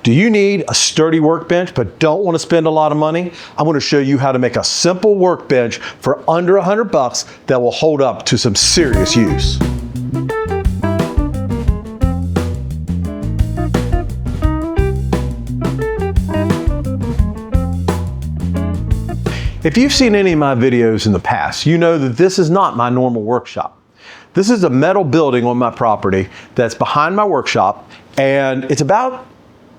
Do you need a sturdy workbench but don't want to spend a lot of money? I'm going to show you how to make a simple workbench for under $100 that will hold up to some serious use. If you've seen any of my videos in the past, you know that this is not my normal workshop. This is a metal building on my property that's behind my workshop, and it's about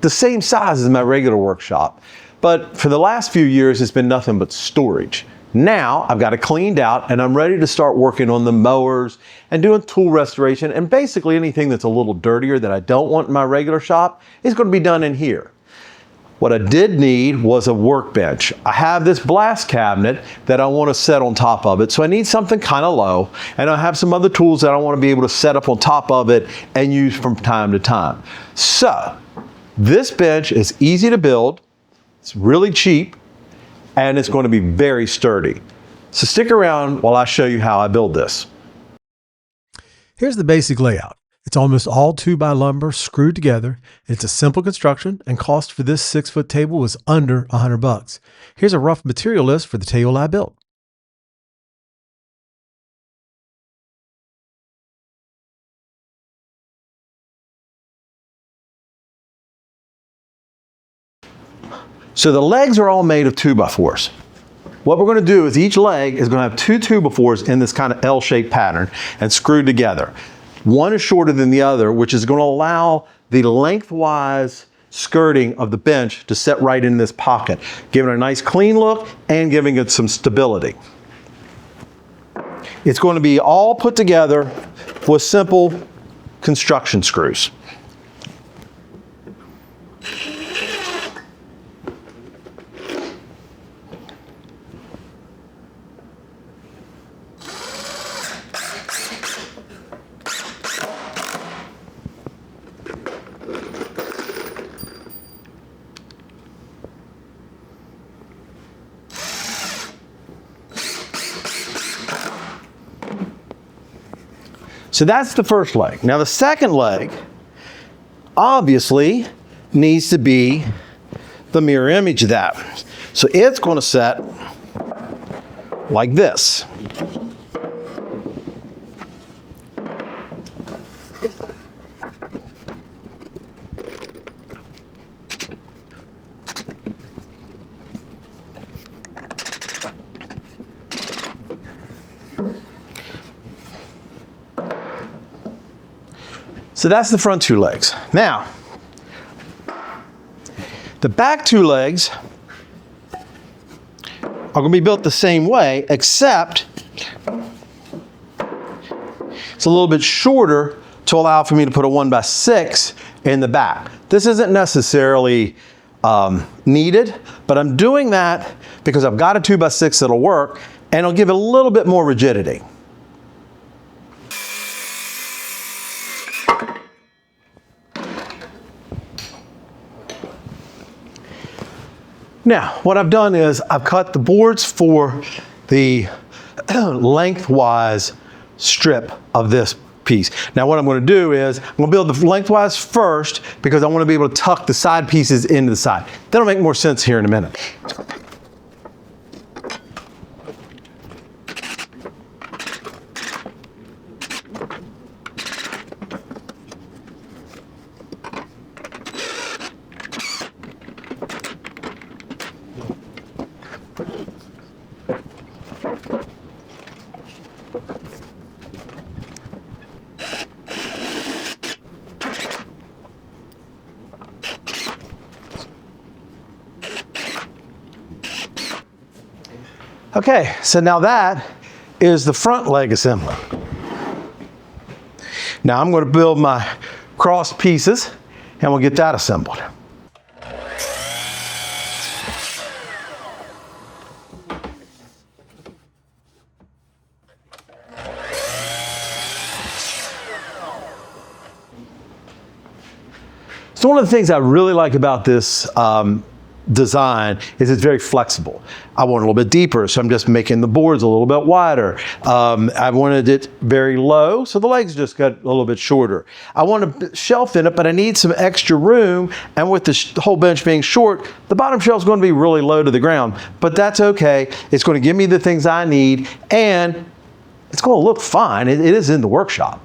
the same size as my regular workshop. But for the last few years, it's been nothing but storage. Now I've got it cleaned out and I'm ready to start working on the mowers and doing tool restoration, and basically anything that's a little dirtier that I don't want in my regular shop is going to be done in here. What I did need was a workbench. I have this blast cabinet that I want to set on top of it, so I need something kind of low, and I have some other tools that I want to be able to set up on top of it and use from time to time. So this bench is easy to build, it's really cheap, and it's going to be very sturdy. So stick around while I show you how I build this. Here's the basic layout. It's almost all 2x lumber screwed together. It's a simple construction, and cost for this 6-foot table was under $100. Here's a rough material list for the table I built. So the legs are all made of 2x4s. What we're going to do is each leg is going to have 2 2x4s in this kind of L-shaped pattern and screwed together. One is shorter than the other, which is going to allow the lengthwise skirting of the bench to set right in this pocket, giving it a nice clean look and giving it some stability. It's going to be all put together with simple construction screws. So that's the first leg. Now the second leg obviously needs to be the mirror image of that. So it's going to set like this. So that's the front 2 legs. Now, the back 2 legs are going to be built the same way, except it's a little bit shorter to allow for me to put a 1x6 in the back. This isn't necessarily needed, but I'm doing that because I've got a 2x6 that'll work, and it'll give it a little bit more rigidity. Now, what I've done is I've cut the boards for the lengthwise strip of this piece. Now what I'm going to do is I'm going to build the lengthwise first because I want to be able to tuck the side pieces into the side. That'll make more sense here in a minute. Okay, so now that is the front leg assembly. Now I'm going to build my cross pieces and we'll get that assembled. So one of the things I really like about this design is it's very flexible. I want it a little bit deeper, so I'm just making the boards a little bit wider. I wanted it very low, so the legs just got a little bit shorter. I want a shelf in it, but I need some extra room, and with the whole bench being short, the bottom shelf is going to be really low to the ground, but that's okay. It's going to give me the things I need, and it's going to look fine. It is in the workshop.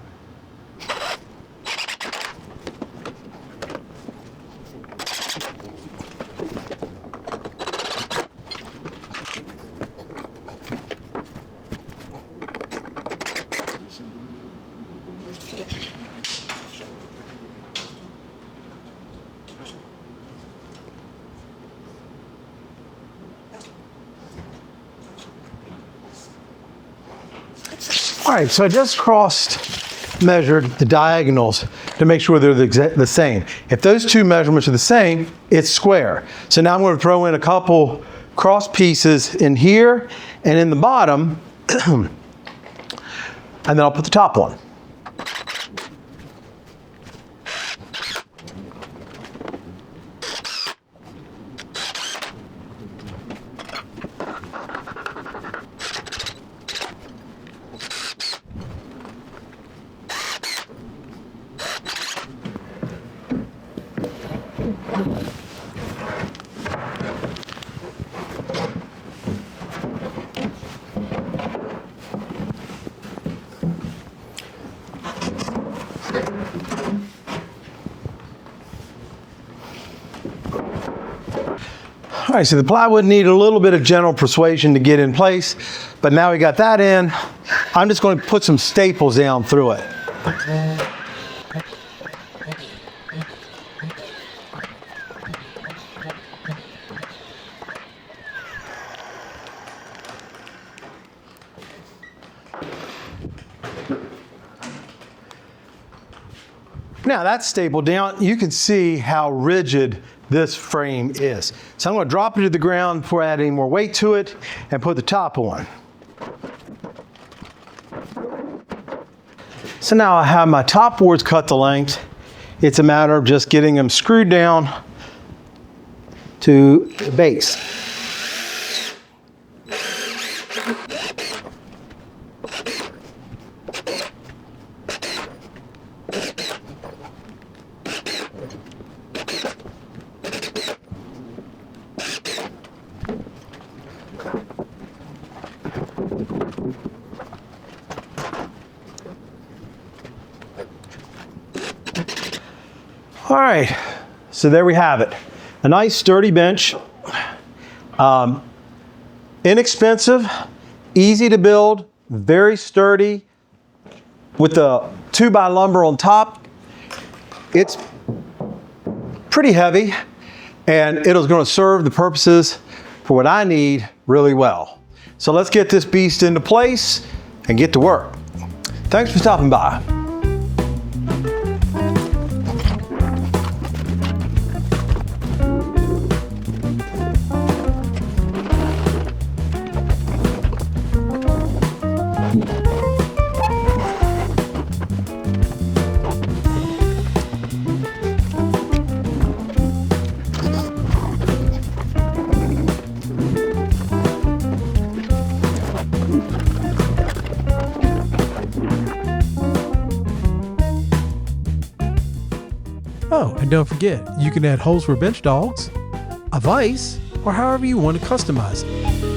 All right, so I just measured the diagonals to make sure they're the same. If those two measurements are the same, it's square. So now I'm going to throw in a couple cross pieces in here and in the bottom, and then I'll put the top on. All right, so the plywood needed a little bit of gentle persuasion to get in place, but now we got that in. I'm just going to put some staples down through it. Now that's stapled down. You can see how rigid this frame is. So I'm going to drop it to the ground before I add any more weight to it and put the top on. So now I have my top boards cut to length. It's a matter of just getting them screwed down to the base. All right, so there we have it. A nice sturdy bench, inexpensive, easy to build, very sturdy, with the 2x lumber on top. It's pretty heavy, and it is going to serve the purposes for what I need really well. So let's get this beast into place and get to work. Thanks for stopping by. Oh, and don't forget, you can add holes for bench dogs, a vise, or however you want to customize it.